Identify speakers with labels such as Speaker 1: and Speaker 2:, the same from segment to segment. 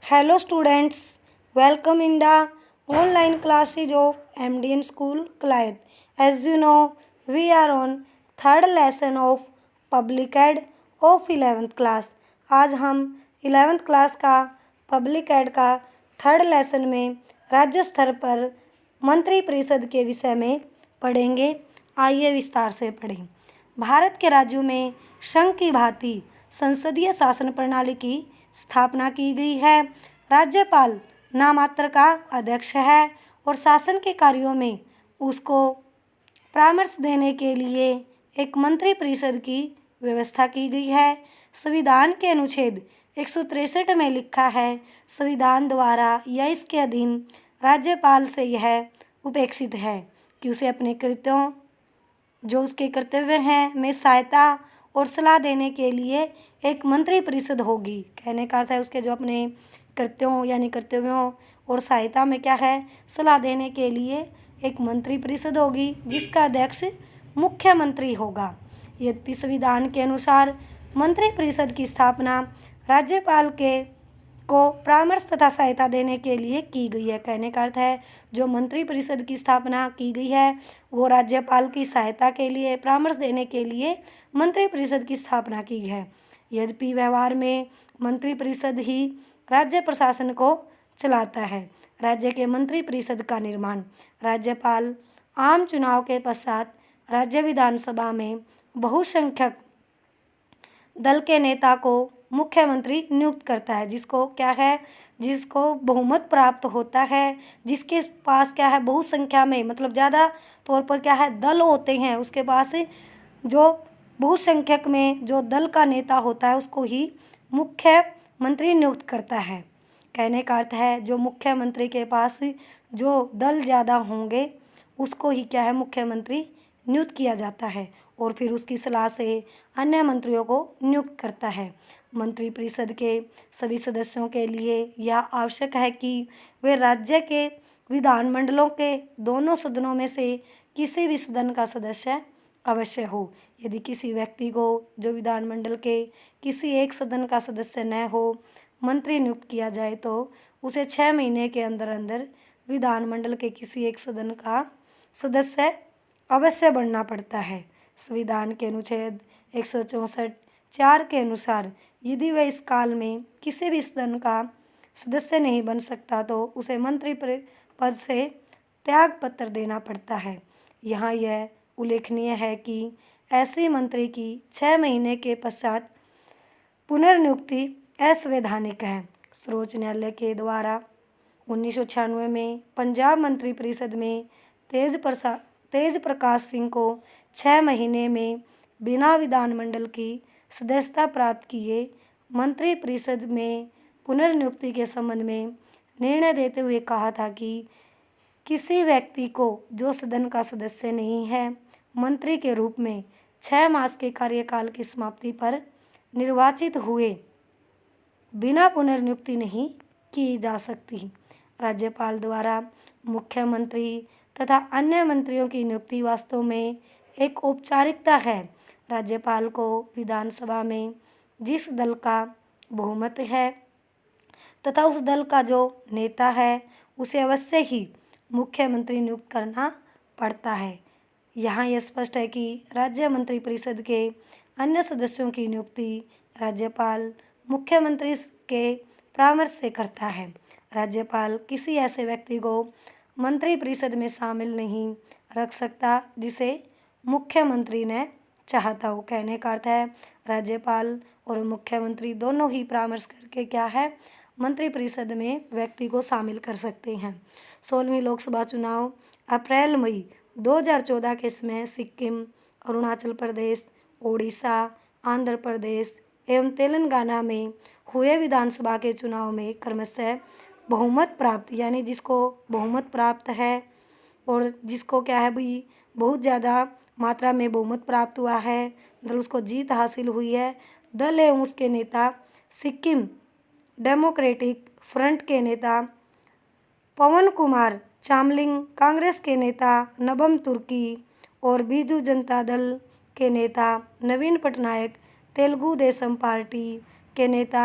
Speaker 1: Hello students, welcome in the online classes of MDN School Clyde. As you know, we are on third lesson of Public Ed of 11th class. आज हम 11th class का public add का third lesson में राज्य स्तर पर मंत्री परिषद के विषय में पढ़ेंगे। आइए विस्तार से पढ़ें। भारत के राज्यों में संघ की भांति संसदीय शासन प्रणाली की स्थापना की गई है। राज्यपाल नामात्र का अध्यक्ष है और शासन के कार्यों में उसको परामर्श देने के लिए एक मंत्री परिषद की व्यवस्था की गई है। संविधान के अनुच्छेद 163 में लिखा है, संविधान द्वारा या इसके अधीन राज्यपाल से यह उपेक्षित है कि उसे अपने कृत्यों जो उसके कर्तव्य हैं में सहायता और सलाह देने के लिए एक मंत्री परिषद होगी। कहने का अर्थ है उसके जो अपने कृत्यों यानी कर्तव्यों और सहायता में क्या है, सलाह देने के लिए एक मंत्री परिषद होगी जिसका अध्यक्ष मुख्यमंत्री होगा। यद्यपि संविधान के अनुसार मंत्री परिषद की स्थापना राज्यपाल के को परामर्श तथा सहायता देने के लिए की गई है। कहने का अर्थ है जो मंत्री परिषद की स्थापना की गई है वो राज्यपाल की सहायता के लिए परामर्श देने के लिए मंत्री परिषद की स्थापना की है। यद्यपि व्यवहार में मंत्री परिषद ही राज्य प्रशासन को चलाता है। राज्य के मंत्री परिषद का निर्माण राज्यपाल आम चुनाव के पश्चात राज्य विधानसभा में बहुसंख्यक दल के नेता को मुख्यमंत्री नियुक्त करता है, जिसको बहुमत प्राप्त होता है, जिसके पास क्या है बहुसंख्या में मतलब ज़्यादा तौर पर क्या है दल होते हैं, उसके पास जो बहुसंख्यक में जो दल का नेता होता है उसको ही मुख्यमंत्री नियुक्त करता है। कहने का अर्थ है जो मुख्यमंत्री के पास जो दल ज़्यादा होंगे उसको ही क्या है मुख्यमंत्री नियुक्त किया जाता है और फिर उसकी सलाह से अन्य मंत्रियों को नियुक्त करता है। मंत्री परिषद के सभी सदस्यों के लिए यह आवश्यक है कि वे राज्य के विधानमंडलों के दोनों सदनों में से किसी भी सदन का सदस्य अवश्य हो। यदि किसी व्यक्ति को जो विधानमंडल के किसी एक सदन का सदस्य न हो मंत्री नियुक्त किया जाए तो उसे 6 महीने के अंदर अंदर विधानमंडल के किसी एक सदन का सदस्य अवश्य बनना पड़ता है। संविधान के अनुच्छेद 164(4) के अनुसार यदि वह इस काल में किसी भी सदन का सदस्य नहीं बन सकता तो उसे मंत्री पद से त्याग पत्र देना पड़ता है। यहाँ यह उल्लेखनीय है कि ऐसे मंत्री की 6 महीने के पश्चात पुनर्नियुक्ति असंवैधानिक है। सर्वोच्च न्यायालय के द्वारा 1996 में पंजाब मंत्री परिषद में तेज प्रकाश सिंह को 6 महीने में बिना विधानमंडल की सदस्यता प्राप्त किए मंत्री परिषद में पुनर्नियुक्ति के संबंध में निर्णय देते हुए कहा था कि किसी व्यक्ति को जो सदन का सदस्य नहीं है मंत्री के रूप में 6 मास के कार्यकाल की समाप्ति पर निर्वाचित हुए बिना पुनर्नियुक्ति नहीं की जा सकती। राज्यपाल द्वारा मुख्यमंत्री तथा अन्य मंत्रियों की नियुक्ति वास्तव में एक औपचारिकता है। राज्यपाल को विधानसभा में जिस दल का बहुमत है तथा उस दल का जो नेता है उसे अवश्य ही मुख्यमंत्री नियुक्त करना पड़ता है। यहाँ यह स्पष्ट है कि राज्य मंत्री परिषद के अन्य सदस्यों की नियुक्ति राज्यपाल मुख्यमंत्री के परामर्श से करता है। राज्यपाल किसी ऐसे व्यक्ति को मंत्री परिषद में शामिल नहीं रख सकता जिसे मुख्यमंत्री ने चाहता हो। कहने का अर्थ है राज्यपाल और मुख्यमंत्री दोनों ही परामर्श करके क्या है मंत्री परिषद में व्यक्ति को शामिल कर सकते हैं। 16वीं लोकसभा चुनाव अप्रैल मई 2014 के समय सिक्किम, अरुणाचल प्रदेश, ओडिशा, आंध्र प्रदेश एवं तेलंगाना में हुए विधानसभा के चुनाव में क्रमशः बहुमत प्राप्त यानी जिसको बहुमत प्राप्त है और जिसको क्या है भाई बहुत ज़्यादा मात्रा में बहुमत प्राप्त हुआ है दल उसको जीत हासिल हुई है। दल एवं उसके नेता सिक्किम डेमोक्रेटिक फ्रंट के नेता पवन कुमार चामलिंग, कांग्रेस के नेता नबम तुर्की और बीजू जनता दल के नेता नवीन पटनायक, तेलुगु देशम पार्टी के नेता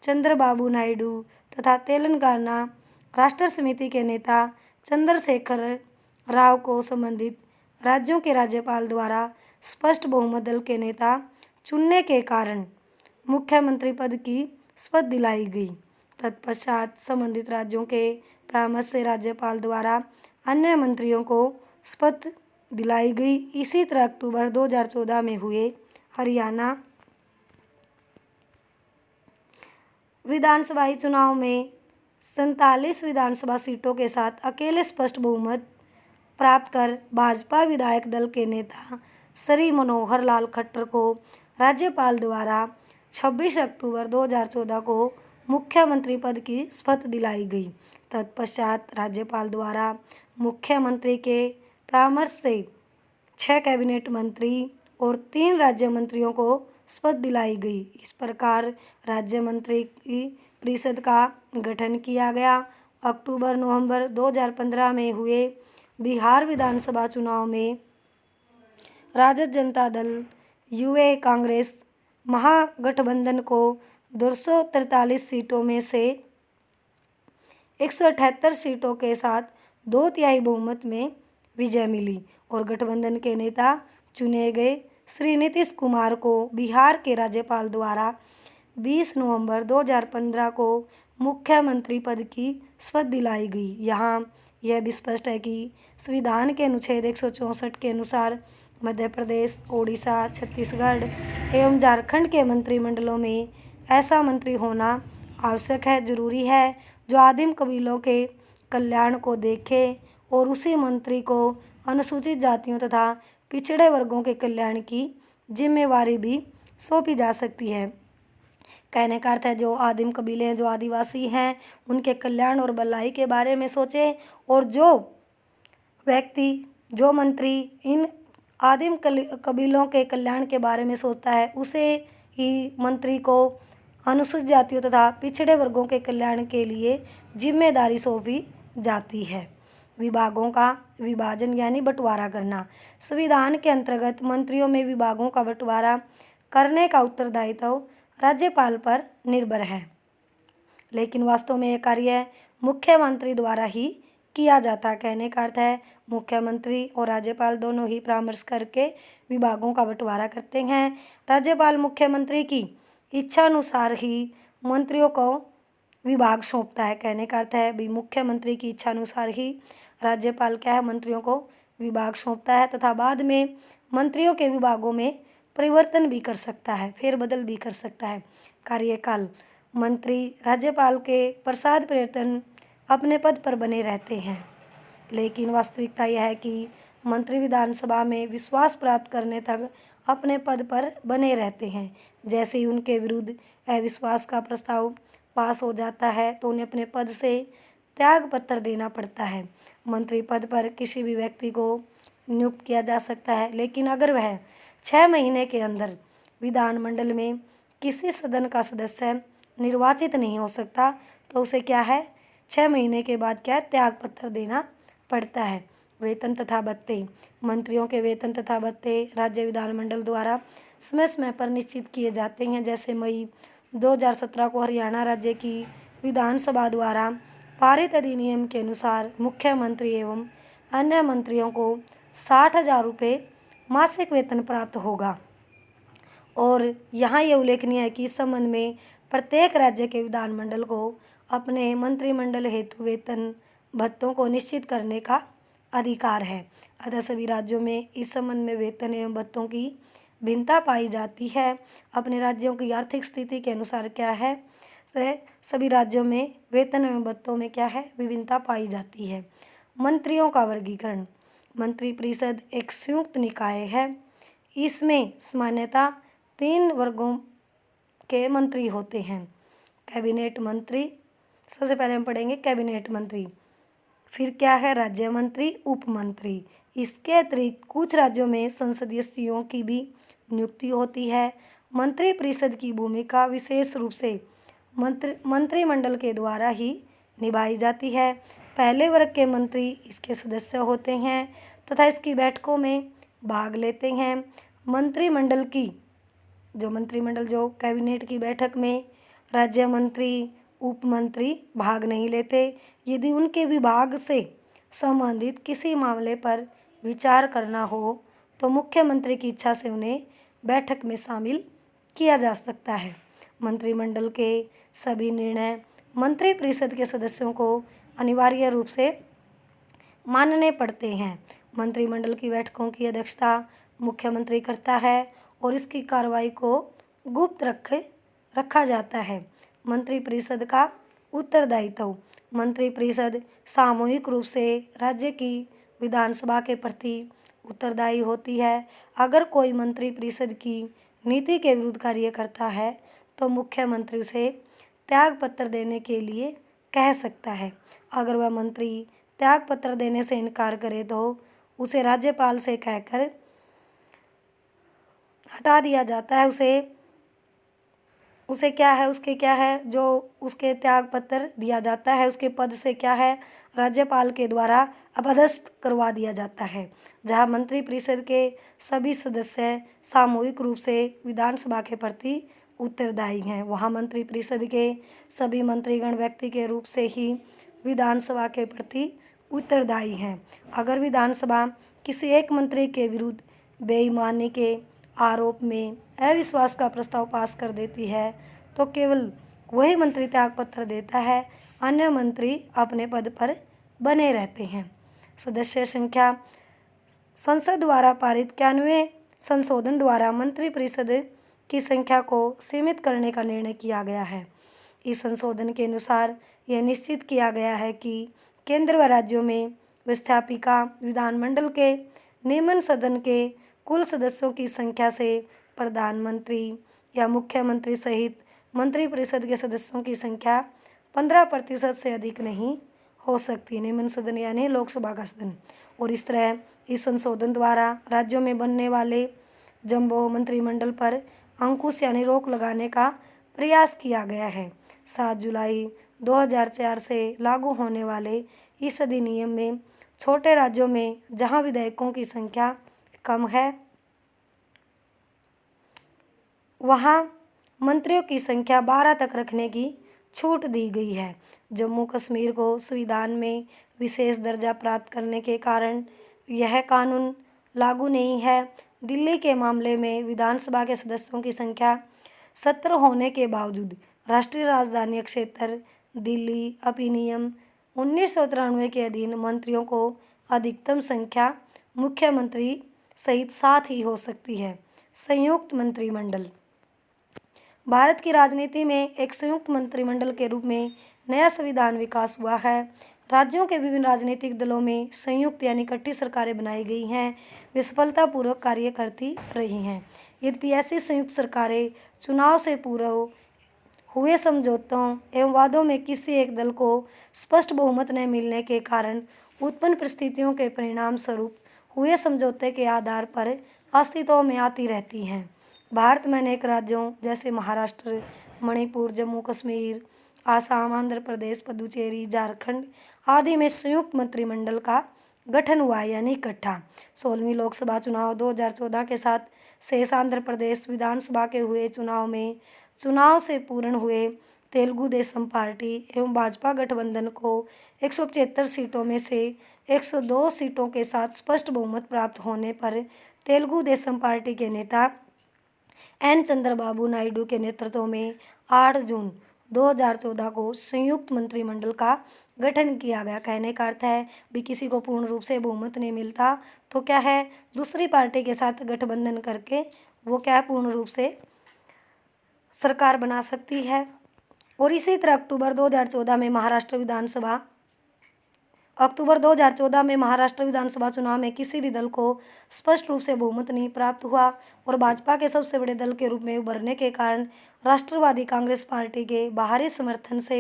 Speaker 1: चंद्रबाबू नायडू तथा तेलंगाना राष्ट्र समिति के नेता चंद्रशेखर राव को संबंधित राज्यों के राज्यपाल द्वारा स्पष्ट बहुमत दल के नेता चुनने के कारण मुख्यमंत्री पद की शपथ दिलाई गई। तत्पश्चात संबंधित राज्यों के परामर्श से राज्यपाल द्वारा अन्य मंत्रियों को शपथ दिलाई गई। इसी तरह अक्टूबर 2014 में हुए हरियाणा विधानसभाई चुनाव में 47 विधानसभा सीटों के साथ अकेले स्पष्ट बहुमत प्राप्त कर भाजपा विधायक दल के नेता श्री मनोहर लाल खट्टर को राज्यपाल द्वारा 26 अक्टूबर 2014 को मुख्यमंत्री पद की शपथ दिलाई गई। तत्पश्चात राज्यपाल द्वारा मुख्यमंत्री के परामर्श से 6 कैबिनेट मंत्री और 3 राज्य मंत्रियों को शपथ दिलाई गई। इस प्रकार राज्य मंत्री की परिषद का गठन किया गया। अक्टूबर-नवंबर 2015 में हुए बिहार विधानसभा चुनाव में राजद जनता दल यूए कांग्रेस महागठबंधन को 243 सीटों में से 178 सीटों के साथ 2/3 बहुमत में विजय मिली और गठबंधन के नेता चुने गए। श्री नीतीश कुमार को बिहार के राज्यपाल द्वारा 20 नवंबर 2015 को मुख्यमंत्री पद की शपथ दिलाई गई। यहाँ यह भी स्पष्ट है कि संविधान के अनुच्छेद 164 के अनुसार मध्य प्रदेश, ओडिशा, छत्तीसगढ़ एवं झारखंड के मंत्रिमंडलों में ऐसा मंत्री होना आवश्यक है, जरूरी है, जो आदिम कबीलों के कल्याण को देखे और उसी मंत्री को अनुसूचित जातियों तथा पिछड़े वर्गों के कल्याण की जिम्मेवारी भी सौंपी जा सकती है। कहने का अर्थ है जो आदिम कबीले हैं, जो आदिवासी हैं, उनके कल्याण और भलाई के बारे में सोचे और जो व्यक्ति, जो मंत्री इन आदिम कबीलों के कल्याण के बारे में सोचता है, उसे ही मंत्री को अनुसूचित जातियों तथा पिछड़े वर्गों के कल्याण के लिए जिम्मेदारी सौंपी जाती है। विभागों का विभाजन यानी बंटवारा करना। संविधान के अंतर्गत मंत्रियों में विभागों का बंटवारा करने का उत्तरदायित्व राज्यपाल पर निर्भर है, लेकिन वास्तव में यह कार्य मुख्यमंत्री द्वारा ही किया जाता। कहने का अर्थ है मुख्यमंत्री और राज्यपाल दोनों ही परामर्श करके विभागों का बंटवारा करते हैं। राज्यपाल मुख्यमंत्री की इच्छानुसार ही मंत्रियों को विभाग सौंपता है। कहने का अर्थ है भी मुख्यमंत्री की इच्छानुसार ही राज्यपाल क्या है, मंत्रियों को विभाग सौंपता है तथा बाद में मंत्रियों के विभागों में परिवर्तन भी कर सकता है, फेरबदल भी कर सकता है। कार्यकाल। मंत्री राज्यपाल के प्रसाद परिवर्तन अपने पद पर बने रहते हैं, लेकिन वास्तविकता यह है कि मंत्री विधानसभा में विश्वास प्राप्त करने तक अपने पद पर बने रहते हैं। जैसे ही उनके विरुद्ध अविश्वास का प्रस्ताव पास हो जाता है तो उन्हें अपने पद से त्याग पत्र देना पड़ता है। मंत्री पद पर किसी भी व्यक्ति को नियुक्त किया जा सकता है, लेकिन अगर वह 6 महीने के अंदर विधानमंडल में किसी सदन का सदस्य निर्वाचित नहीं हो सकता तो उसे क्या है, 6 महीने के बाद क्या है, त्याग पत्र देना पड़ता है। वेतन तथा भत्ते। मंत्रियों के वेतन तथा भत्ते राज्य विधानमंडल द्वारा समय समय पर निश्चित किए जाते हैं। जैसे मई 2017 को हरियाणा राज्य की विधानसभा द्वारा पारित अधिनियम के अनुसार मुख्यमंत्री एवं अन्य मंत्रियों को 60,000 रुपये मासिक वेतन प्राप्त होगा। और यहाँ ये उल्लेखनीय है कि इस संबंध में प्रत्येक राज्य के विधानमंडल को अपने मंत्रिमंडल हेतु वेतन भत्तों को निश्चित करने का अधिकार है। अतः सभी राज्यों में इस संबंध में वेतन एवं भत्तों की भिन्नता पाई जाती है। अपने राज्यों की आर्थिक स्थिति के अनुसार क्या है, सभी राज्यों में वेतन एवं भत्तों में क्या है, विभिन्नता पाई जाती है। मंत्रियों का वर्गीकरण। मंत्रिपरिषद एक संयुक्त निकाय है। इसमें सामान्यतः 3 वर्गों के मंत्री होते हैं। कैबिनेट मंत्री, सबसे पहले हम पढ़ेंगे कैबिनेट मंत्री, फिर क्या है राज्य मंत्री, उप मंत्री। इसके अतिरिक्त कुछ राज्यों में संसदीय सचिवों की भी नियुक्ति होती है। मंत्रिपरिषद की भूमिका विशेष रूप से मंत्रिमंडल के द्वारा ही निभाई जाती है। पहले वर्ग के मंत्री इसके सदस्य होते हैं तथा इसकी बैठकों में भाग लेते हैं। मंत्रिमंडल जो कैबिनेट की बैठक में राज्य मंत्री उप मंत्री भाग नहीं लेते। यदि उनके विभाग से संबंधित किसी मामले पर विचार करना हो तो मुख्यमंत्री की इच्छा से उन्हें बैठक में शामिल किया जा सकता है। मंत्रिमंडल के सभी निर्णय मंत्रिपरिषद के सदस्यों को अनिवार्य रूप से मानने पड़ते हैं। मंत्रिमंडल की बैठकों की अध्यक्षता मुख्यमंत्री करता है और इसकी कार्रवाई को गुप्त रखा जाता है। मंत्रिपरिषद का उत्तरदायित्व। मंत्रिपरिषद सामूहिक रूप से राज्य की विधानसभा के प्रति उत्तरदायी होती है। अगर कोई मंत्रिपरिषद की नीति के विरुद्ध कार्य करता है तो मुख्यमंत्री उसे त्यागपत्र देने के लिए कह सकता है। अगर वह मंत्री त्यागपत्र देने से इनकार करे तो उसे राज्यपाल से कहकर हटा दिया जाता है। उसके क्या है जो उसके त्यागपत्र दिया जाता है, उसके पद से क्या है, राज्यपाल के द्वारा अपदस्थ करवा दिया जाता है। जहां मंत्रिपरिषद के सभी सदस्य सामूहिक रूप से विधानसभा के प्रति उत्तरदायी हैं, वहां मंत्रिपरिषद के सभी मंत्रीगण व्यक्ति के रूप से ही विधानसभा के प्रति उत्तरदायी हैं। अगर विधानसभा किसी एक मंत्री के विरुद्ध बेईमानी के आरोप में अविश्वास का प्रस्ताव पास कर देती है तो केवल वही मंत्री त्यागपत्र देता है, अन्य मंत्री अपने पद पर बने रहते हैं। सदस्य संख्या। संसद द्वारा पारित 91वें संशोधन द्वारा मंत्रिपरिषद की संख्या को सीमित करने का निर्णय किया गया है। इस संशोधन के अनुसार यह निश्चित किया गया है कि केंद्र व राज्यों में व्यवस्थापिका विधानमंडल के निम्न सदन के कुल सदस्यों की संख्या से प्रधानमंत्री या मुख्यमंत्री सहित मंत्रिपरिषद के सदस्यों की संख्या 15% से अधिक नहीं हो सकती। निम्न सदन यानी लोकसभा का सदन। और इस तरह इस संशोधन द्वारा राज्यों में बनने वाले जम्बो मंत्रिमंडल पर अंकुश यानी रोक लगाने का प्रयास किया गया है। 7 जुलाई 2004 से लागू होने वाले इस अधिनियम में छोटे राज्यों में जहां विधायकों की संख्या कम है वहां मंत्रियों की संख्या 12 तक रखने की छूट दी गई है। जम्मू कश्मीर को संविधान में विशेष दर्जा प्राप्त करने के कारण यह कानून लागू नहीं है। दिल्ली के मामले में विधानसभा के सदस्यों की संख्या 17 होने के बावजूद राष्ट्रीय राजधानी क्षेत्र दिल्ली अधिनियम 1993 के अधीन मंत्रियों को अधिकतम संख्या मुख्यमंत्री सहित 7 ही हो सकती है। संयुक्त मंत्रिमंडल। भारत की राजनीति में एक संयुक्त मंत्रिमंडल के रूप में नया संविधान विकास हुआ है। राज्यों के विभिन्न राजनीतिक दलों में संयुक्त यानी इकट्ठी सरकारें बनाई गई हैं। वे सफलतापूर्वक कार्य करती रही हैं। यद्यपि ऐसी संयुक्त सरकारें चुनाव से पूर्व हुए समझौतों एवं वादों में किसी एक दल को स्पष्ट बहुमत न मिलने के कारण उत्पन्न परिस्थितियों के परिणाम स्वरूप हुए समझौते के आधार पर अस्तित्व में आती रहती हैं। भारत में अनेक राज्यों जैसे महाराष्ट्र, मणिपुर, जम्मू कश्मीर, आसाम, आंध्र प्रदेश, पुदुचेरी, झारखंड आदि में संयुक्त मंत्रिमंडल का गठन हुआ यानी इकट्ठा। 16वीं लोकसभा चुनाव 2014 के साथ शेष आंध्र प्रदेश विधानसभा के हुए चुनाव में चुनाव से पूर्ण हुए तेलुगु देशम पार्टी एवं भाजपा गठबंधन को 175 सीटों में से 102 सीटों के साथ स्पष्ट बहुमत प्राप्त होने पर तेलुगु देशम पार्टी के नेता एन चंद्रबाबू नायडू के नेतृत्व में 8 जून 2014 को संयुक्त मंत्रिमंडल का गठन किया गया। कहने का अर्थ है भी किसी को पूर्ण रूप से बहुमत नहीं मिलता तो क्या है दूसरी पार्टी के साथ गठबंधन करके वो क्या है पूर्ण रूप से सरकार बना सकती है। और इसी तरह अक्टूबर 2014 में महाराष्ट्र विधानसभा चुनाव में किसी भी दल को स्पष्ट रूप से बहुमत नहीं प्राप्त हुआ और भाजपा के सबसे बड़े दल के रूप में उभरने के कारण राष्ट्रवादी कांग्रेस पार्टी के बाहरी समर्थन से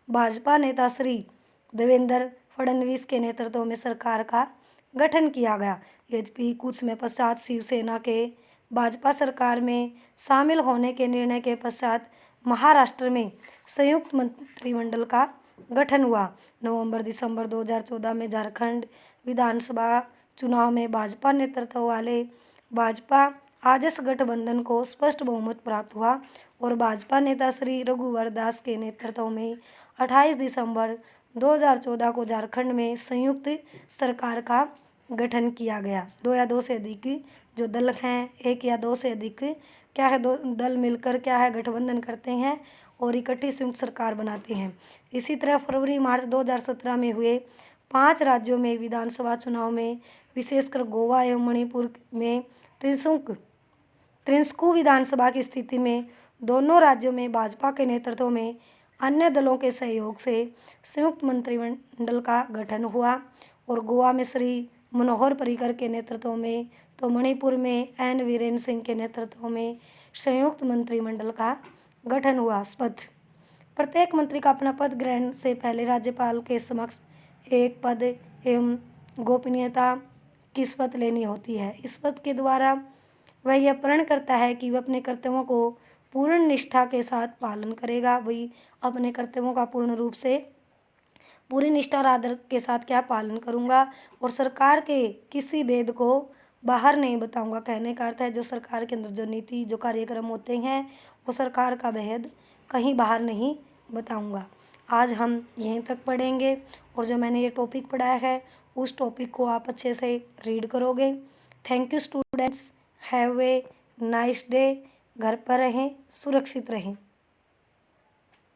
Speaker 1: भाजपा नेता श्री देवेंद्र फडणवीस के नेतृत्व में सरकार का गठन किया गया। यद्यपि कुछ समय पश्चात शिवसेना के भाजपा सरकार में शामिल होने के निर्णय के पश्चात महाराष्ट्र में संयुक्त मंत्रिमंडल का गठन हुआ। नवंबर-दिसंबर 2014 में झारखंड विधानसभा चुनाव में भाजपा नेतृत्व वाले भाजपा आजस गठबंधन को स्पष्ट बहुमत प्राप्त हुआ और भाजपा नेता श्री रघुवर दास के नेतृत्व में 28 दिसंबर 2014 को झारखंड में संयुक्त सरकार का गठन किया गया। दो या दो से अधिक जो दल हैं, एक या दो से अधिक क्या है, दो दल मिलकर क्या है गठबंधन करते हैं और इकट्ठी संयुक्त सरकार बनाते हैं। इसी तरह फरवरी मार्च 2017 में हुए 5 राज्यों में विधानसभा चुनाव में विशेषकर गोवा एवं मणिपुर में त्रिशंकु विधानसभा की स्थिति में दोनों राज्यों में भाजपा के नेतृत्व में अन्य दलों के सहयोग से संयुक्त मंत्रिमंडल का गठन हुआ और गोवा में श्री मनोहर पर्रिकर के नेतृत्व में, तो मणिपुर में एन वीरेन सिंह के नेतृत्व में संयुक्त मंत्रिमंडल का गठन हुआ। शपथ। प्रत्येक मंत्री का अपना पद ग्रहण से पहले राज्यपाल के समक्ष एक पद एवं गोपनीयता की शपथ लेनी होती है। इस शपथ के द्वारा वह यह प्रण करता है कि वह अपने कर्तव्यों को पूर्ण निष्ठा के साथ पालन करेगा। वही अपने कर्तव्यों का पूर्ण रूप से पूरी निष्ठा और आदर के साथ क्या पालन करूँगा और सरकार के किसी भेद को बाहर नहीं बताऊँगा। कहने का अर्थ है जो सरकार के अंदर जो नीति जो कार्यक्रम होते हैं वो सरकार का भेद कहीं बाहर नहीं बताऊँगा। आज हम यहीं तक पढ़ेंगे और जो मैंने ये टॉपिक पढ़ाया है उस टॉपिक को आप अच्छे से रीड करोगे। Thank you students, have a nice day. घर पर रहें, सुरक्षित रहें।